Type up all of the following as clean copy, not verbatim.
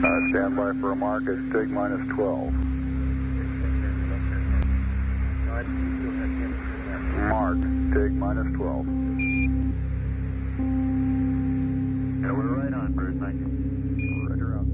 Stand by for a mark at TIG minus 12. Mark, TIG minus 12. Yeah, we're right on, Bruce. Thank you. Roger out.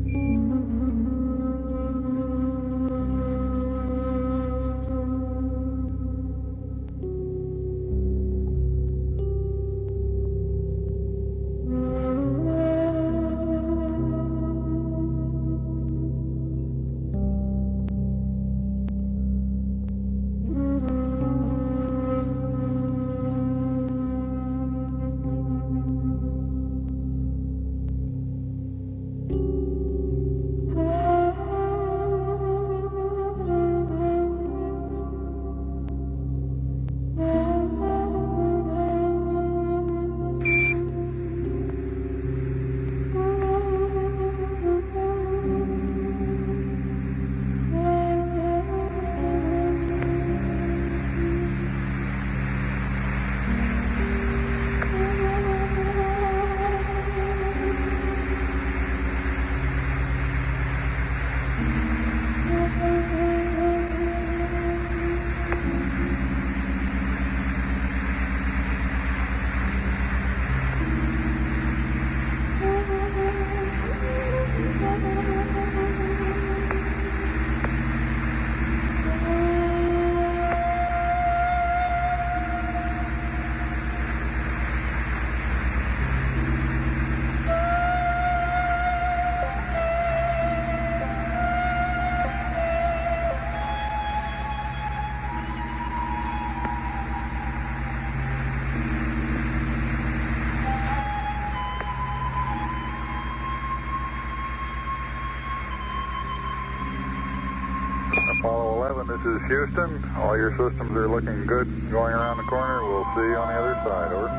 Apollo 11, this is Houston. All your systems are looking good going around the corner. We'll see you on the other side. Over.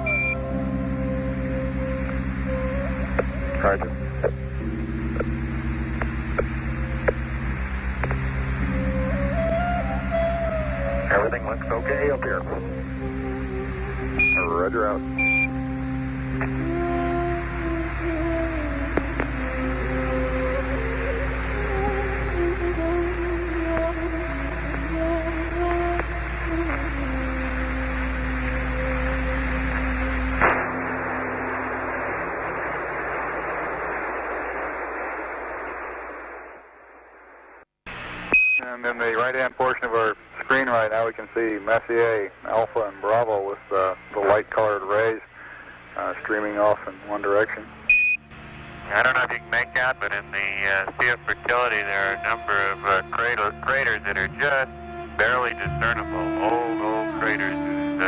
Roger. Everything looks okay up here. Roger out. And in the right-hand portion of our screen right now, we can see Messier, Alpha, and Bravo with the light-colored rays streaming off in one direction. I don't know if you can make out, but in the Sea of Fertility, there are a number of craters that are just barely discernible. Old craters whose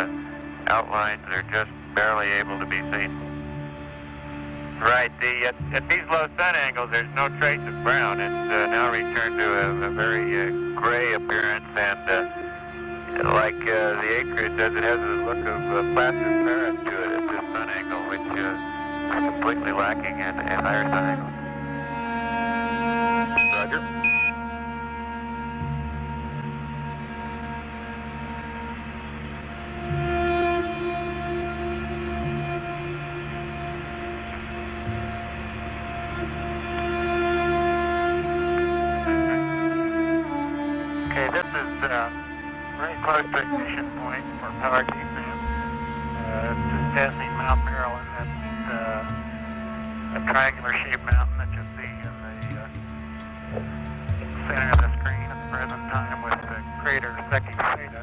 outlines are just barely able to be seen. Right. At these low sun angles, there's no trace of brown. It's now returned to a very gray appearance, and like the acreage does, it has a look of plaster Paris to it at this sun angle, which is completely lacking in higher sun angles. Roger. Okay, this is very close to ignition point for power defense. Just passing Mount Maryland. That's a triangular-shaped mountain that you see in the center of the screen at the present time, with the crater Secchi Theta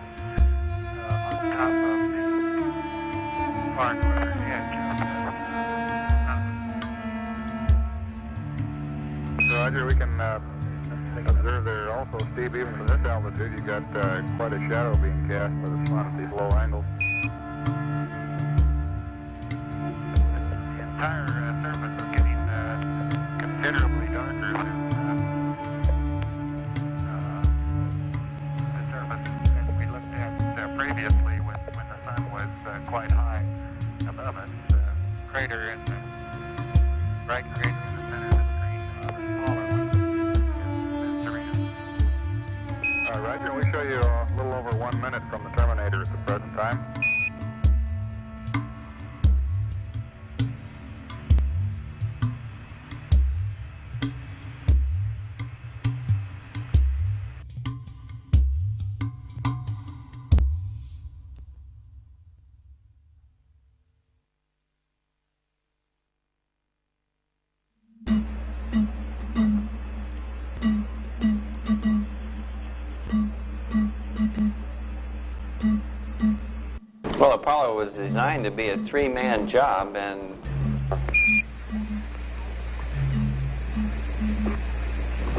on top of the far northern edge of the mountain. Roger, we can observe there also, Steve, even from this altitude, you got quite a shadow being cast by the sun at these low angles. The entire surface is getting considerably darker than the surface that we looked at previously when the sun was quite high above us. Crater in the bright crater in the center of the screen, the smaller one is serene. Roger, we show you a little over 1 minute from the terminator at the present time. Apollo was designed to be a three-man job, and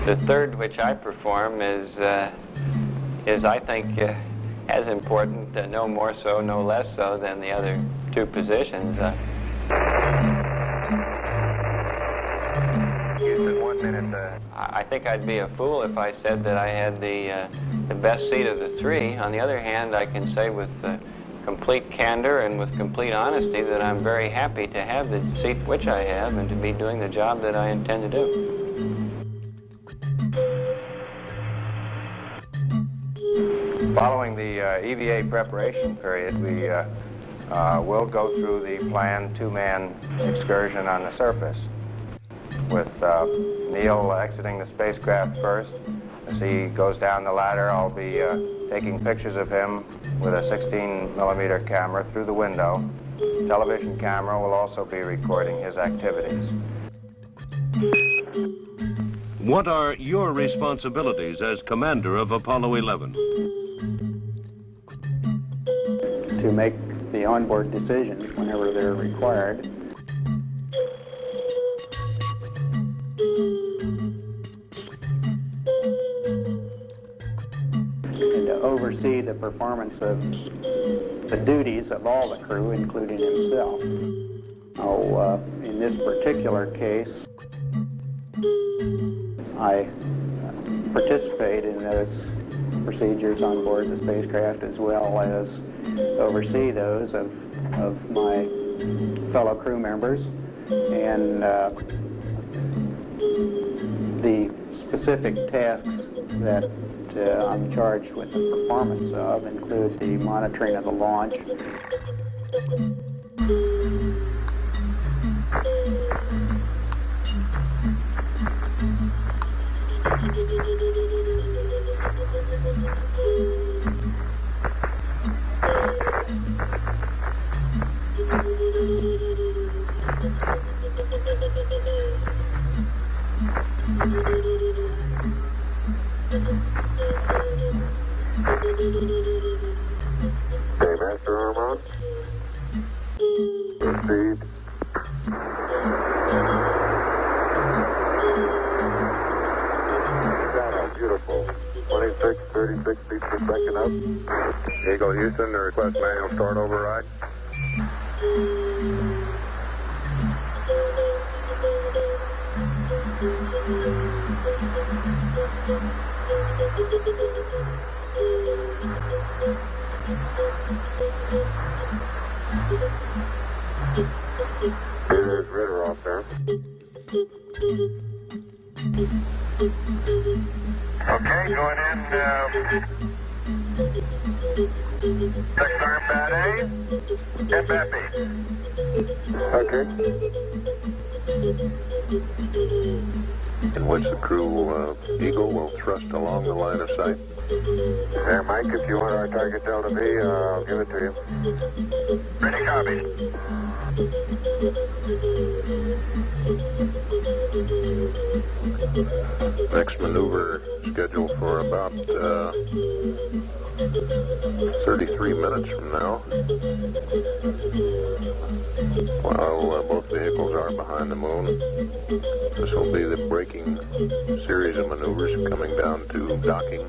the third, which I perform, is I think, as important, no more so, no less so, than the other two positions. Houston, 1 minute. I think I'd be a fool if I said that I had the best seat of the three. On the other hand, I can say with complete candor and with complete honesty that I'm very happy to have the seat which I have and to be doing the job that I intend to do. Following the EVA preparation period, we will go through the planned two-man excursion on the surface, with Neil exiting the spacecraft first. As he goes down the ladder, I'll be taking pictures of him with a 16mm camera through the window. Television camera will also be recording his activities. What are your responsibilities as commander of Apollo 11? To make the onboard decisions whenever they're required. And to oversee the performance of the duties of all the crew, including himself. Oh, in this particular case, I participate in those procedures on board the spacecraft as well as oversee those of my fellow crew members, and the specific tasks that I'm charged with the performance of include the monitoring of the launch, Okay, master arm on. Proceed. Beautiful. 26, 36 feet per second up. Eagle Houston, the request manual start override. There's Ritter off there. Okay, going in. Sex arm pad A, FFE. Okay. In which the crew, Eagle, will thrust along the line of sight. There, Mike, if you want our target Delta V, I'll give it to you. Ready, copy. Next maneuver scheduled for about 33 minutes from now. While both vehicles are behind the moon, this will be the braking series of maneuvers coming down to docking,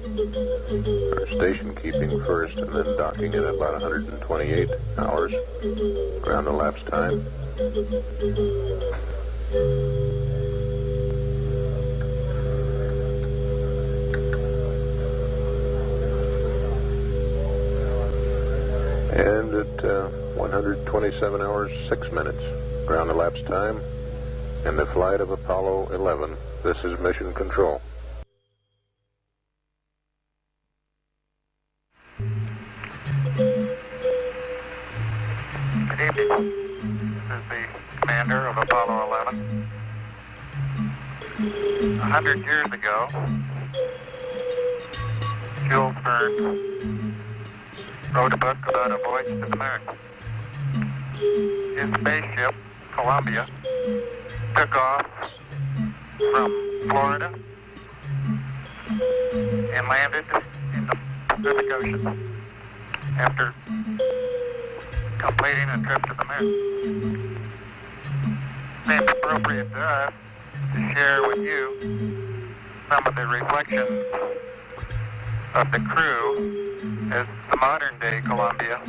or station keeping first, and then docking at about 128 hours ground elapsed time. And at 127 hours, 6 minutes ground elapsed time, and the flight of Apollo 11. This is Mission Control. Good evening. This is the commander of Apollo 11. 100 years ago, Jules Verne wrote a book about a voyage to the moon. His spaceship, Columbia, took off from Florida and landed in the Pacific Ocean after completing a trip to the moon. Seems appropriate to us to share with you some of the reflections of the crew as the modern-day Columbia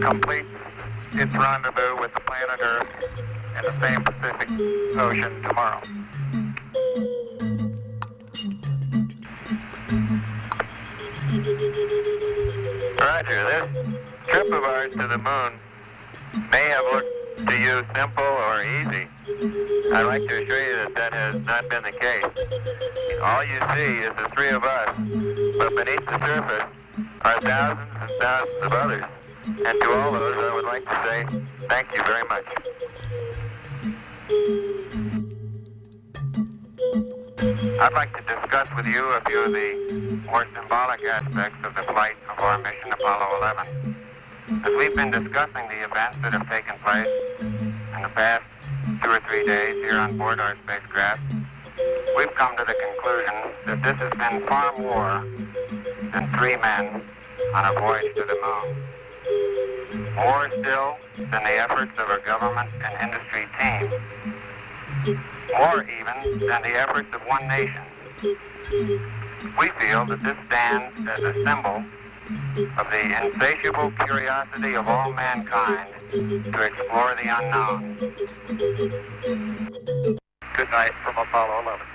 completes its rendezvous with the planet Earth in the same Pacific Ocean tomorrow. Roger, this trip of ours to the moon may have looked to you simple or easy. I'd like to assure you that that has not been the case. All you see is the three of us, but beneath the surface are thousands and thousands of others. And to all those, I would like to say thank you very much. I'd like to discuss with you a few of the more symbolic aspects of the flight of our mission Apollo 11. As we've been discussing the events that have taken place in the past 2 or 3 days here on board our spacecraft, we've come to the conclusion that this has been far more than 3 men on a voyage to the moon. More still than the efforts of a government and industry team. More even than the efforts of one nation. We feel that this stands as a symbol of the insatiable curiosity of all mankind to explore the unknown. Good night from Apollo 11.